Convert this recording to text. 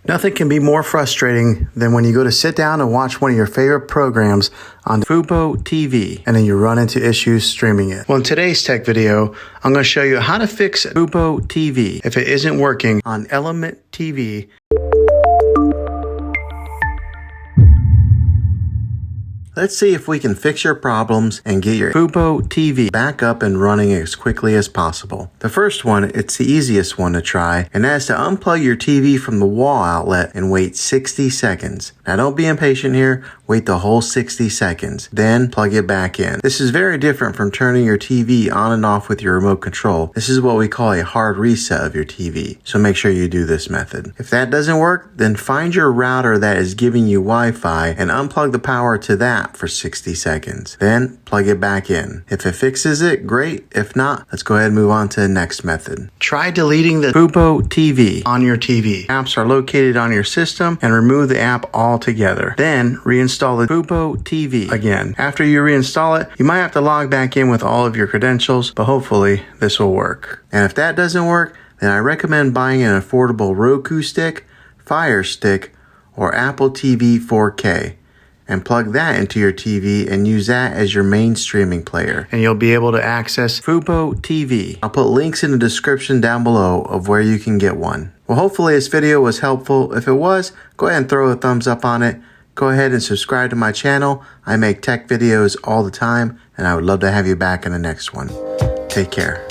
Nothing can be more frustrating than when you go to sit down and watch one of your favorite programs on FuboTV and then you run into issues streaming it. Well, in today's tech video, I'm going to show you how to fix FuboTV if it isn't working on Element TV. Let's see if we can fix your problems and get your FuboTV back up and running as quickly as possible. The first one, it's the easiest one to try, and that's to unplug your TV from the wall outlet and wait 60 seconds. Now don't be impatient here, wait the whole 60 seconds, then plug it back in. This is very different from turning your TV on and off with your remote control. This is what we call a hard reset of your TV, so make sure you do this method. If that doesn't work, then find your router that is giving you Wi-Fi and unplug the power to that for 60 seconds. Then plug it back in. If it fixes it, great. If not, let's go ahead and move on to the next method. Try deleting the FuboTV on your TV. Apps are located on your system and remove the app altogether. Then reinstall the FuboTV again. After you reinstall it, you might have to log back in with all of your credentials, but hopefully this will work. And if that doesn't work, then I recommend buying an affordable Roku stick, Fire Stick, or Apple TV 4K. And plug that into your TV and use that as your main streaming player. And you'll be able to access FuboTV. I'll put links in the description down below of where you can get one. Well, hopefully this video was helpful. If it was, go ahead and throw a thumbs up on it. Go ahead and subscribe to my channel. I make tech videos all the time, and I would love to have you back in the next one. Take care.